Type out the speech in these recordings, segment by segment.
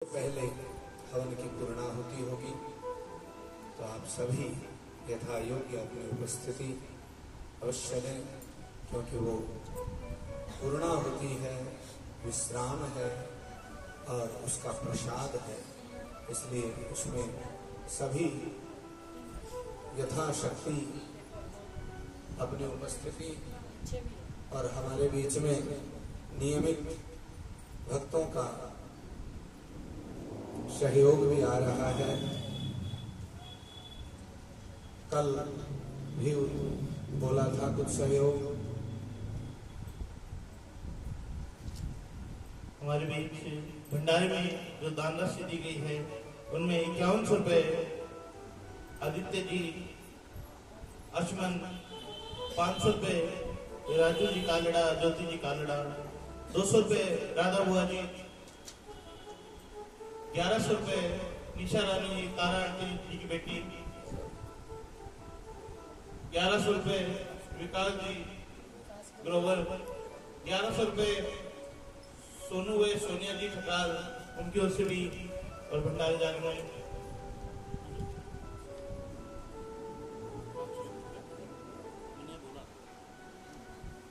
पहले हवन की पूर्णाहुति होगी, तो आप सभी यथा योग्य अपनी उपस्थिति अवश्य दें, क्योंकि वो पूर्णाहुति है, विश्राम है और उसका प्रसाद है। इसलिए उसमें सभी यथाशक्ति अपनी उपस्थिति और हमारे बीच में नियमित भक्तों का सहयोग भी आ रहा है। कल भी बोला था कुछ सहयोग हमारे बीच भंडारे में जो दान राशि दी गई है उनमें 5100 रुपए आदित्य जी, अर्चमन 500 रुपए राजू जी कालड़ा, ज्योति जी कालड़ा, 200 रुपए राधा बुआ जी, 1100 रुपए निशा रानी तारा आंटी जी की बेटी, 1100 रुपए विकास जी ग्रोवर, 1100 रुपए सोनू व सोनिया जी ठकार, उनकी ओर से भी और भंडारे जाने वाले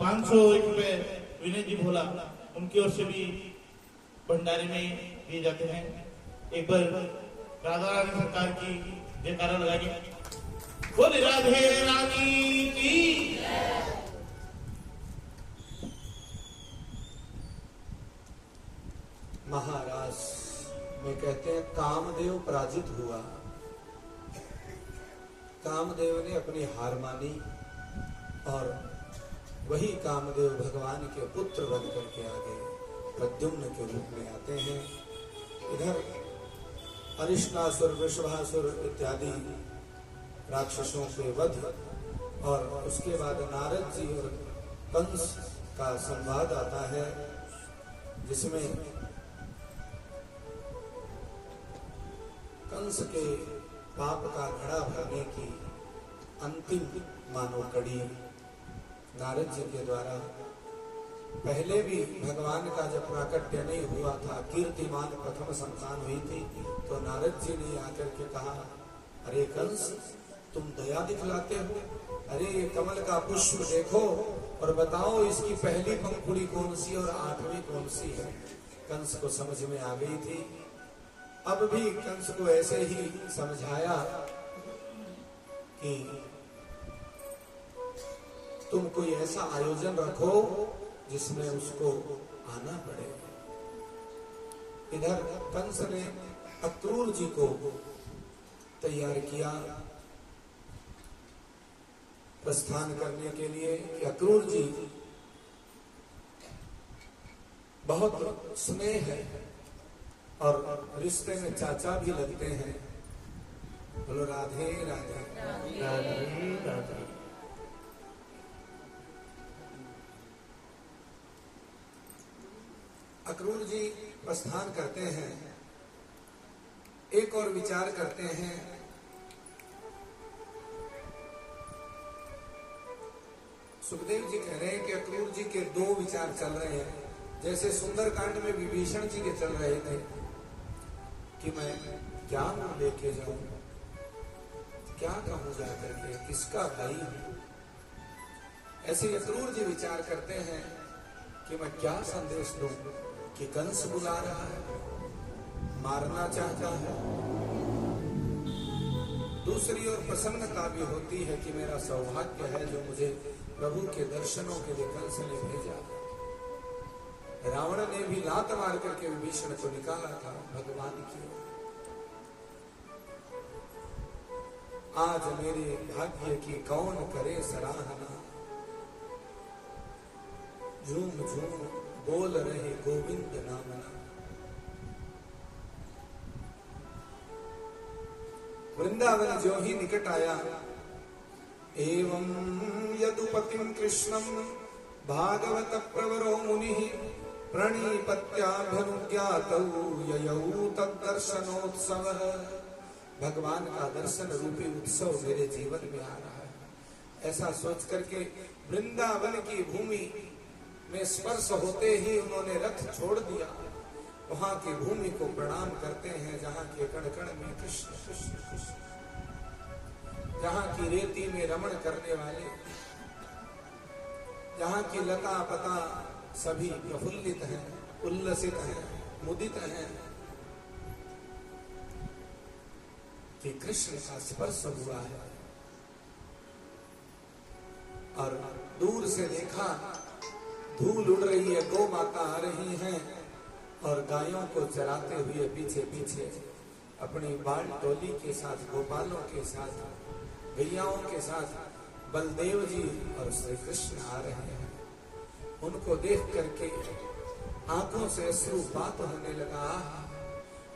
501 रुपए विनय जी भोला, उनकी ओर से भी भंडारे में दिए जाते हैं। एक बार राधा रानी सरकार की जयकारा लगाइए। बोले राधे रानी की। महाराज में कहते हैं कामदेव पराजित हुआ। कामदेव ने अपनी हार मानी और वही कामदेव भगवान के पुत्र बन करके आगे प्रद्युम्न के रूप में आते हैं। इधर अरिष्टासुर, वृषभासुर इत्यादि राक्षसों के वध और उसके बाद नारद जी और कंस का संवाद आता है, जिसमें कंस के पाप का घड़ा भरने की अंतिम मानो कड़ी नारद जी के द्वारा। पहले भी भगवान का जब प्राकट्य नहीं हुआ था, कीर्तिमान प्रथम संतान हुई थी, तो नारद जी ने आकर के कहा, अरे कंस, तुम दया दिखलाते हो, अरे ये कमल का पुष्प देखो और बताओ इसकी पहली पंखुड़ी कौन सी और आठवीं कौन सी है। कंस को समझ में आ गई थी। अब भी कंस को ऐसे ही समझाया कि तुम कोई ऐसा आयोजन रखो जिसमें उसको आना पड़े। इधर कंस ने अक्रूर जी को तैयार किया प्रस्थान करने के लिए। अक्रूर जी बहुत स्नेह है और रिश्ते में चाचा भी लगते हैं। बोलो राधे राधे राधे राधे। अक्रूर जी प्रस्थान करते हैं, एक और विचार करते हैं। सुखदेव जी कह रहे हैं कि अक्रूर जी के दो विचार चल रहे हैं। जैसे सुंदरकांड में विभीषण जी के चल रहे थे कि मैं क्या नाम लेके जाऊं, क्या कहूं जाकर के, किसका भाई हूं। ऐसे अक्रूर जी विचार करते हैं कि मैं क्या संदेश दूं कि कंस बुला रहा है, मारना चाहता है। दूसरी ओर प्रसन्नता भी होती है कि मेरा सौभाग्य है जो मुझे प्रभु के दर्शनों के लिए कंस ने भेजा। रावण ने भी लात मार करके विभीषण को निकाला था भगवान की ओर। आज मेरे भाग्य की कौन करे सराहना, झूम झूम बोल रहे गोविंद नामना। वृंदावन जो ही निकट आया, एवं यदुपतिं कृष्णं भागवत प्रवरो मुनिः प्रणिपत्याभ्यनुज्ञातौ ययौ तद्दर्शनोत्सवः। भगवान का दर्शन रूपी उत्सव मेरे जीवन में आ रहा है। ऐसा सोच करके वृंदावन की भूमि में स्पर्श होते ही उन्होंने रथ छोड़ दिया वहां की भूमि को प्रणाम करते हैं जहां के कण कण में कृष्ण कृष्ण कृष्ण, जहां की रेती में रमण करने वाले, जहां की लता पता सभी प्रफुल्लित हैं, उल्लसित हैं, मुदित हैं कि कृष्ण का स्पर्श हुआ है। और दूर से देखा धूल उड़ रही है, गौ माता आ रही हैं और गायों को चराते हुए पीछे पीछे अपनी बाल टोली के साथ, गोपालों के साथ, गैयाओं के साथ बलदेव जी और श्री कृष्ण आ रहे हैं। उनको देख करके आंखों से अश्रुपात होने लगा।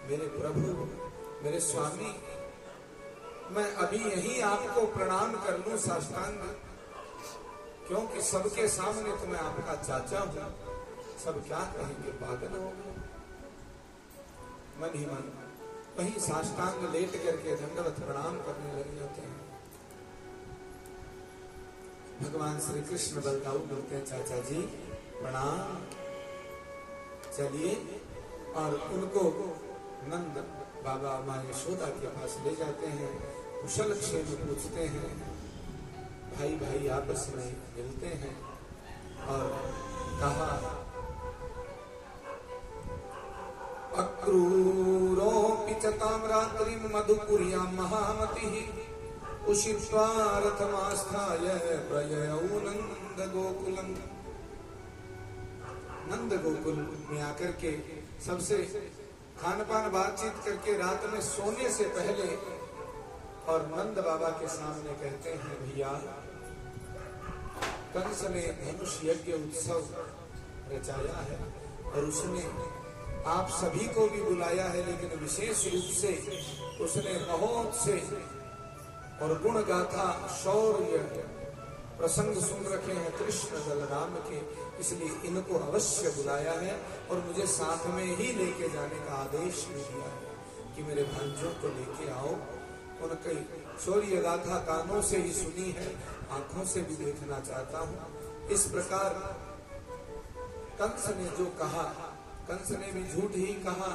मेरे प्रभु, मेरे स्वामी, मैं अभी यही आपको प्रणाम कर लूं साष्टांग, क्योंकि सबके सामने तो मैं आपका चाचा हूं, सब क्या कहेंगे, पागल हो गए। मन ही मन वहीं साष्टांग लेट करके दंडवत प्रणाम करने लग जाते हैं। भगवान श्री कृष्ण बलदाऊ बोलते हैं, चाचा जी प्रणाम। चलिए, और उनको नंद बाबा माँ यशोदा के पास ले जाते हैं, कुशल क्षेम पूछते हैं, भाई भाई आपस में मिलते हैं। और कहा, अक्रूरोऽपि च ताम्रात्रिं मधुपुर्यां महामतिः उषित्वा रथमास्थाय प्रययौ नंद गोकुलम। नंद गोकुल में आकर के सबसे खान पान बातचीत करके रात में सोने से पहले और नंद बाबा के सामने कहते हैं, भैया कंस ने धनुष यज्ञ उत्सव रचाया है और उसने आप सभी को भी बुलाया है, लेकिन विशेष रूप से उसने बहुत से और गुण गाथा शौर्य प्रसंग सुन रखे हैं कृष्ण बलराम के, इसलिए इनको अवश्य बुलाया है और मुझे साथ में ही लेके जाने का आदेश भी दिया है कि मेरे भांजों को लेके आओ। उनकी शौर्य गाथा कानों से ही सुनी है, आंखों से भी देखना चाहता हूँ। इस प्रकार कंस ने जो कहा, कंस ने भी झूठ ही कहा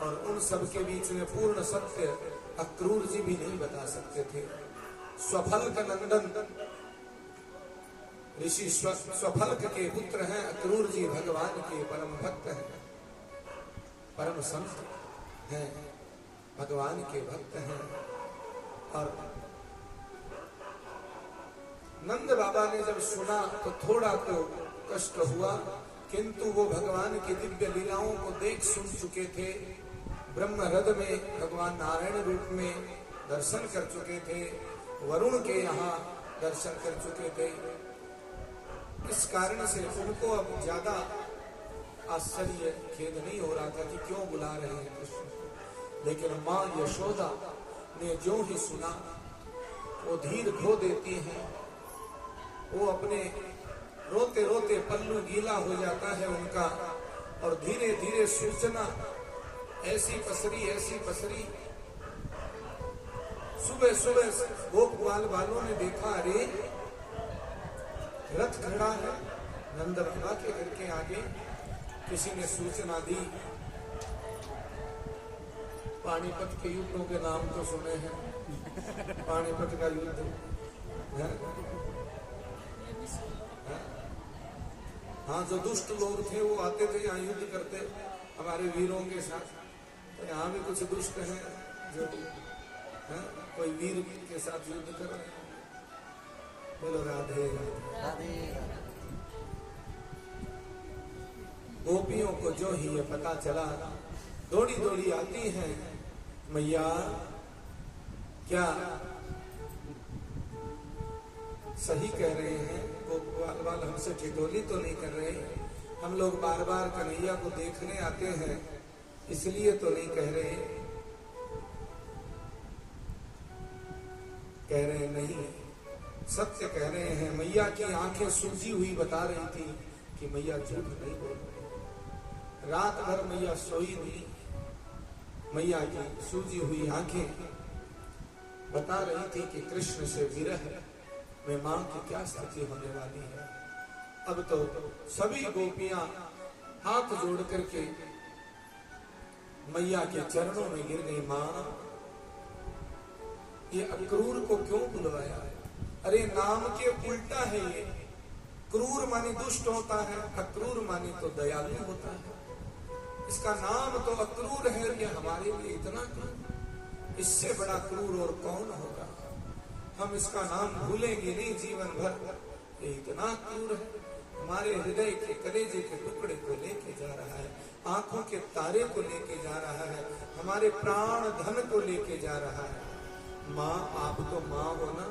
और उन सब के बीच में पूर्ण सत्य अक्रूर जी भी नहीं बता सकते थे। स्वफल्क नंदन ऋषि स्वफल्क के पुत्र हैं अक्रूर जी, भगवान के परम भक्त हैं, परम संत हैं, भगवान के भक्त हैं। और नंद बाबा ने जब सुना तो थोड़ा तो कष्ट हुआ, किंतु वो भगवान की दिव्य लीलाओं को देख सुन चुके थे। ब्रह्म रथ में भगवान नारायण रूप में दर्शन कर चुके थे, वरुण के यहाँ दर्शन कर चुके थे। इस कारण से उनको अब ज्यादा आश्चर्य खेद नहीं हो रहा था कि क्यों बुला रहे हैं कृष्ण। लेकिन माँ यशोदा ने जो ही सुना वो धीर खो देती हैं, वो अपने रोते रोते पल्लू गीला हो जाता है उनका, और धीरे धीरे सूचना ऐसी पसरी। सुबह सुबह गोपाल वालों ने देखा, अरे रथ खड़ा है नंद बाबा के घर के आगे। किसी ने सूचना दी, पानीपत के युद्धों के नाम तो सुने हैं, पानीपत का युद्ध है? हाँ, जो दुष्ट लोग थे वो आते थे यहाँ युद्ध करते हमारे वीरों के साथ। तो यहाँ भी कुछ दुष्ट हैं जो कोई वीर के साथ युद्ध कर रहे हैं। बोलो राधे राधे। गोपियों को जो ही ये पता चला, दौड़ी दौड़ी आती हैं, मैया क्या सही कह रहे हैं, गोपाल वाल हमसे ठिठोली तो नहीं कर रहे, हम लोग बार बार कन्हैया को देखने आते हैं इसलिए तो नहीं कह रहे। कह रहे नहीं, सत्य कह रहे हैं। मैया की आंखें सूजी हुई बता रही थी कि मैया झूठ नहीं बोल रही। रात भर मैया सोई नहीं, मैया की सूजी हुई आंखें बता रही थी कि कृष्ण से विरह में मां की क्या स्थिति होने वाली है। अब तो सभी गोपियां हाथ जोड़ करके मैया के चरणों में गिर गई। मां, ये अक्रूर को क्यों बुलवाया? अरे नाम के उल्टा है ये। क्रूर माने दुष्ट होता है, अक्रूर माने तो दयालु होता है। इसका नाम तो अक्रूर है, ये हमारे लिए इतना क्रूर, इससे बड़ा क्रूर और कौन होगा? हम इसका नाम भूलेंगे नहीं जीवन भर। ये इतना क्रूर है, हमारे हृदय के कलेजे के टुकड़े को लेके जा रहा है, आंखों के तारे को लेके जा रहा है, हमारे प्राण धन को लेके जा रहा है। माँ, आप तो माँ हो ना,